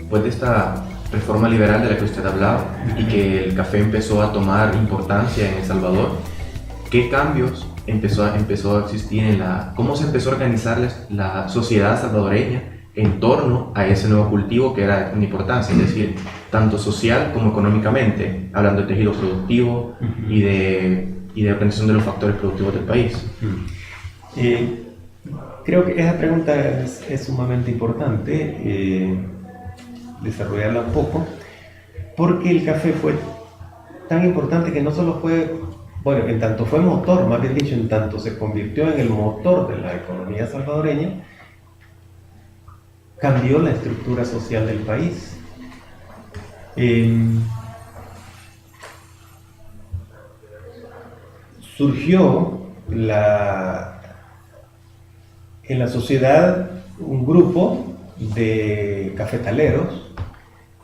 después de esta reforma liberal de la que usted hablaba y que el café empezó a tomar importancia en El Salvador, ¿qué cambios empezó a existir cómo se empezó a organizar la sociedad salvadoreña en torno a ese nuevo cultivo que era de importancia, es decir, tanto social como económicamente, hablando de tejido productivo y de organización de los factores productivos del país? Creo que esa pregunta es sumamente importante desarrollarla un poco, porque el café fue tan importante que no solo fue, bueno, en tanto fue motor, más bien dicho, en tanto se convirtió en el motor de la economía salvadoreña, cambió la estructura social del país. Surgió en la sociedad un grupo de cafetaleros.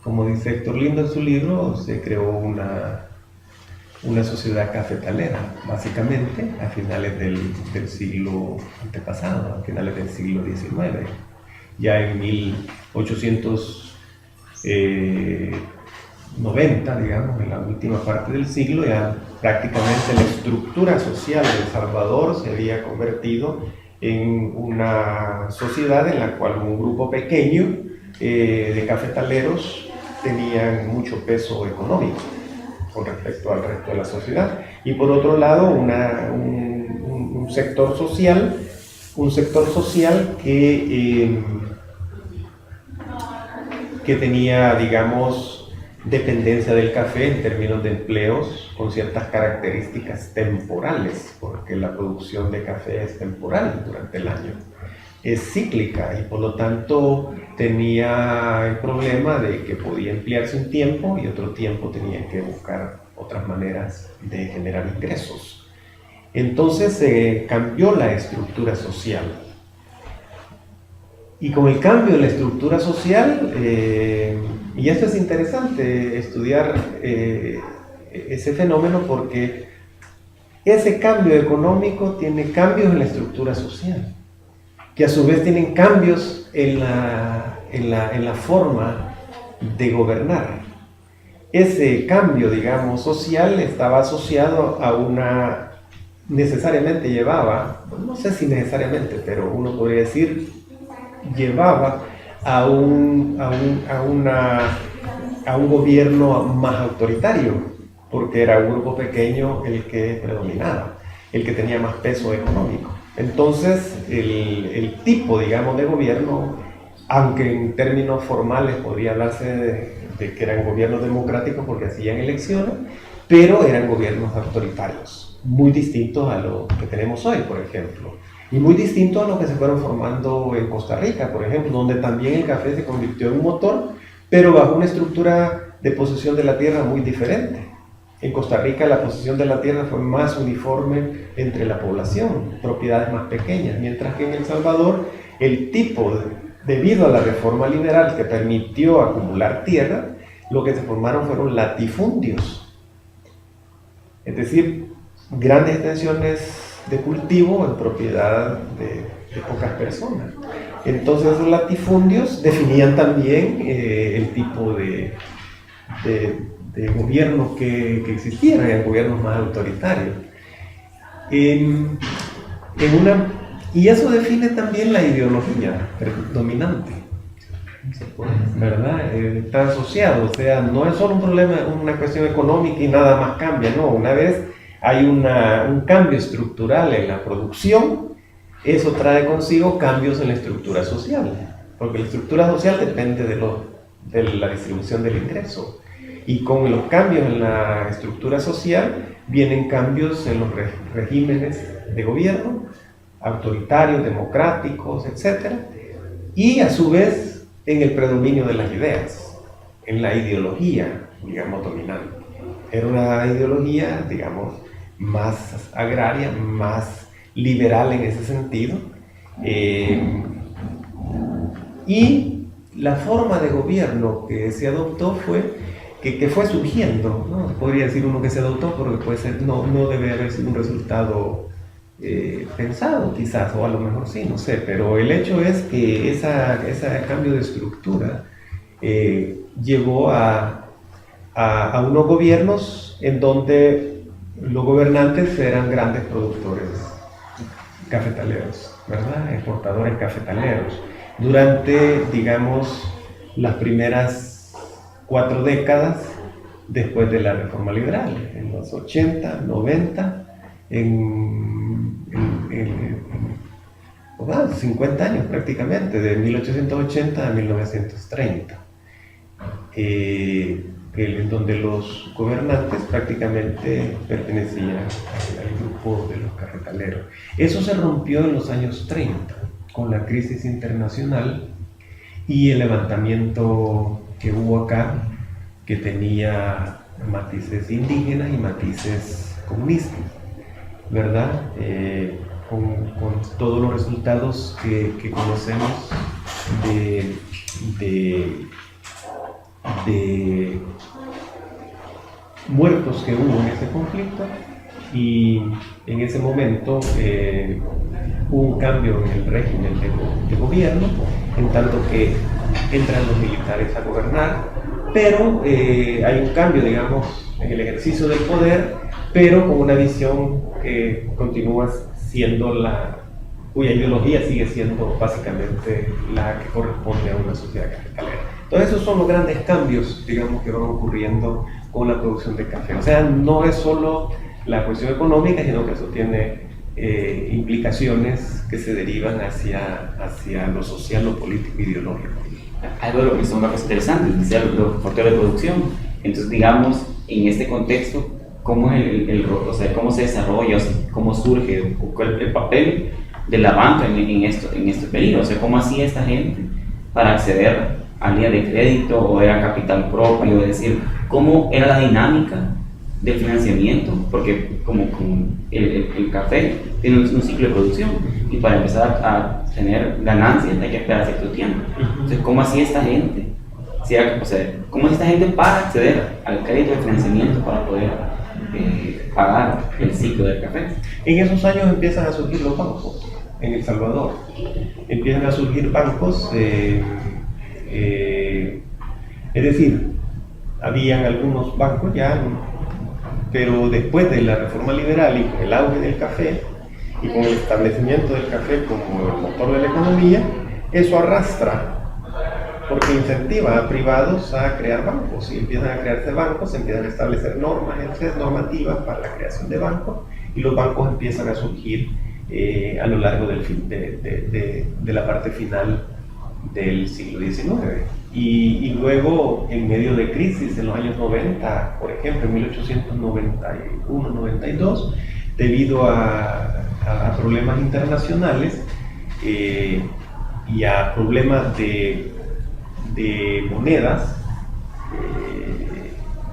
Como dice Héctor Lindo en su libro, se creó una sociedad cafetalera, básicamente, a finales del siglo antepasado, a finales del siglo XIX. Ya en 1890, digamos, en la última parte del siglo, ya prácticamente la estructura social de El Salvador se había convertido en una sociedad en la cual un grupo pequeño de cafetaleros tenían mucho peso económico con respecto al resto de la sociedad, y por otro lado un sector social que tenía, digamos, dependencia del café en términos de empleos con ciertas características temporales, porque la producción de café es temporal durante el año, es cíclica, y por lo tanto tenía el problema de que podía emplearse un tiempo y otro tiempo tenía que buscar otras maneras de generar ingresos. Entonces se cambió la estructura social. Y con el cambio de la estructura social, y esto es interesante estudiar ese fenómeno, porque ese cambio económico tiene cambios en la estructura social, que a su vez tienen cambios en la forma de gobernar. Ese cambio, digamos, social estaba asociado a necesariamente llevaba, no sé si necesariamente, pero uno podría decir, llevaba a un gobierno más autoritario, porque era un grupo pequeño el que predominaba, el que tenía más peso económico. Entonces, el tipo, digamos, de gobierno, aunque en términos formales podría hablarse de que eran gobiernos democráticos porque hacían elecciones, pero eran gobiernos autoritarios, muy distintos a lo que tenemos hoy, por ejemplo. Y muy distinto a lo que se fueron formando en Costa Rica, por ejemplo, donde también el café se convirtió en un motor, pero bajo una estructura de posesión de la tierra muy diferente. En Costa Rica la posesión de la tierra fue más uniforme entre la población, propiedades más pequeñas, mientras que en El Salvador el tipo, debido a la reforma liberal que permitió acumular tierra, lo que se formaron fueron latifundios, es decir, grandes extensiones de cultivo en propiedad de pocas personas. Entonces esos latifundios definían también el tipo de gobierno que existiera, eran gobiernos más autoritarios. Y eso define también la ideología dominante, ¿verdad? Está asociado, o sea, no es solo un problema, una cuestión económica y nada más cambia, no, una vez hay un cambio estructural en la producción, eso trae consigo cambios en la estructura social, porque la estructura social depende de la distribución del ingreso, y con los cambios en la estructura social vienen cambios en los regímenes de gobierno, autoritarios, democráticos, etc. Y a su vez en el predominio de las ideas, en la ideología, digamos, dominante. Era una ideología, digamos, más agraria, más liberal en ese sentido, y la forma de gobierno que se adoptó que fue surgiendo, ¿no? Podría decir uno que se adoptó, porque puede ser, no debe haber sido un resultado pensado quizás, o a lo mejor sí, no sé, pero el hecho es que ese cambio de estructura llevó a unos gobiernos en donde los gobernantes eran grandes productores cafetaleros, ¿verdad? Exportadores cafetaleros. Durante, digamos, las primeras 4 décadas después de la reforma liberal, en los 80, 90, en 50 años prácticamente, de 1880 a 1930, en donde los gobernantes prácticamente pertenecían al grupo de los cafetaleros. Eso se rompió en los años 30, con la crisis internacional y el levantamiento que hubo acá, que tenía matices indígenas y matices comunistas, ¿verdad? Con todos los resultados que conocemos de muertos que hubo en ese conflicto, y en ese momento hubo un cambio en el régimen de gobierno, en tanto que entran los militares a gobernar, pero hay un cambio, digamos, en el ejercicio del poder, pero con una visión que continúa siendo cuya ideología sigue siendo básicamente la que corresponde a una sociedad cafetalera. Entonces esos son los grandes cambios, digamos, que van ocurriendo con la producción de café. O sea, no es solo la cuestión económica, sino que eso tiene implicaciones que se derivan hacia lo social, lo político, ideológico. Algo de lo que son cafés interesantes, decía los factores de producción. Entonces, digamos, en este contexto, ¿cómo o sea, cómo se desarrolla, o sea, cómo surge el papel de la banca en este periodo? O sea, ¿cómo hacía esta gente para acceder a línea de crédito o era capital propio? Es decir, ¿cómo era la dinámica del financiamiento? Porque como el café tiene un ciclo de producción y para empezar a tener ganancias hay que esperar cierto tiempo. Entonces, ¿cómo hacía esta gente? ¿Cómo hacía esta gente para acceder al crédito de financiamiento para poder pagar el ciclo del café? En esos años empiezan a surgir los bancos en El Salvador. Empiezan a surgir bancos, es decir, habían algunos bancos ya, pero después de la reforma liberal y con el auge del café y con el establecimiento del café como el motor de la economía, eso arrastra, porque incentiva a privados a crear bancos, y empiezan a crearse bancos, se empiezan a establecer normativas para la creación de bancos, y los bancos empiezan a surgir a lo largo de la parte final del siglo XIX. Y luego, en medio de crisis en los años 90, por ejemplo, en 1891-92, debido a problemas internacionales y a problemas de monedas,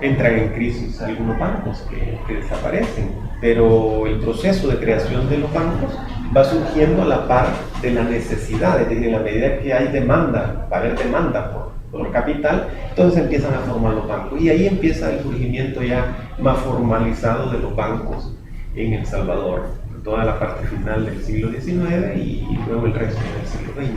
entran en crisis algunos bancos que desaparecen, pero el proceso de creación de los bancos va surgiendo a la par de la necesidad, es decir, en la medida que hay demanda, va a haber demanda por capital, entonces empiezan a formar los bancos, y ahí empieza el surgimiento ya más formalizado de los bancos en El Salvador, toda la parte final del siglo XIX y luego el resto del siglo XX.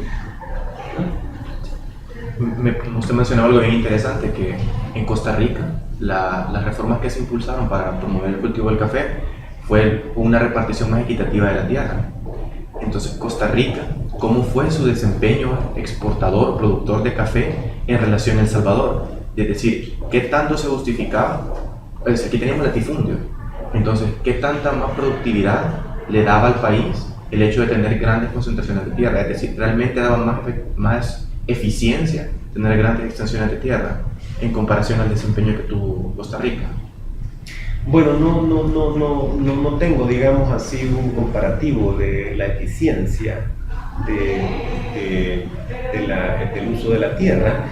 Usted mencionó algo bien interesante, que en Costa Rica las reformas que se impulsaron para promover el cultivo del café fue una repartición más equitativa de la tierra. Entonces, Costa Rica, ¿cómo fue su desempeño exportador, productor de café en relación a El Salvador? Es decir, ¿qué tanto se justificaba? Pues aquí tenemos latifundio. Entonces, ¿qué tanta más productividad le daba al país el hecho de tener grandes concentraciones de tierra? Es decir, ¿realmente daba más eficiencia tener grandes extensiones de tierra en comparación al desempeño que tuvo Costa Rica? Bueno, no tengo, digamos así, un comparativo de la eficiencia del uso de la tierra.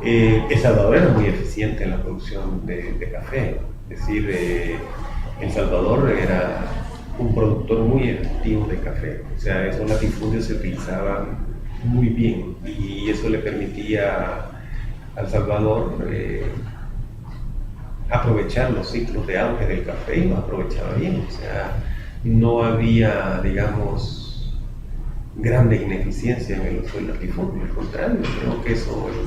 El Salvador era muy eficiente en la producción de café, es decir, El Salvador era un productor muy efectivo de café, o sea, esos latifundios se utilizaban muy bien y eso le permitía al Salvador aprovechar los ciclos de auge del café, y lo aprovechaba bien, o sea, no había, digamos, grande ineficiencia en el uso del latifundio, al contrario, creo que eso es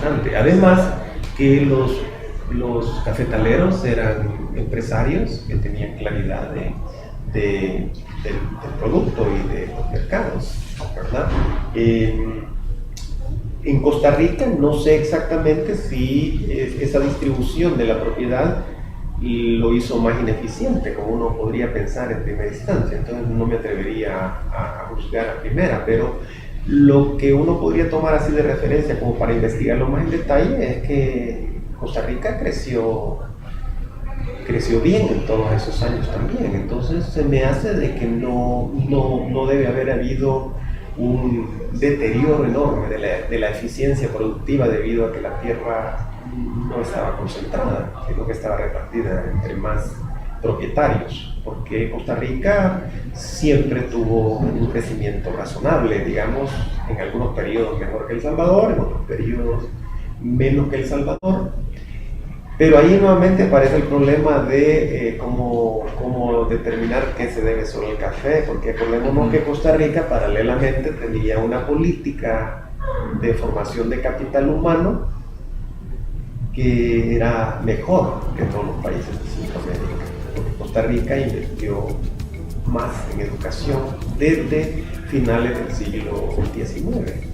importante. Además que los cafetaleros eran empresarios que tenían claridad del producto y de los mercados, ¿verdad? En Costa Rica no sé exactamente si esa distribución de la propiedad lo hizo más ineficiente, como uno podría pensar en primera instancia, entonces no me atrevería a juzgar a primera, pero lo que uno podría tomar así de referencia como para investigarlo más en detalle es que Costa Rica creció bien en todos esos años también, entonces se me hace de que no debe haber habido un deterioro enorme de la eficiencia productiva debido a que la tierra no estaba concentrada, sino que estaba repartida entre más propietarios, porque Costa Rica siempre tuvo un crecimiento razonable, digamos, en algunos periodos mejor que El Salvador, en otros periodos menos que El Salvador. Pero ahí nuevamente aparece el problema de cómo determinar qué se debe solo al café, porque acordémonos que Costa Rica paralelamente tenía una política de formación de capital humano que era mejor que todos los países de Centroamérica, porque Costa Rica invirtió más en educación desde finales del siglo XIX.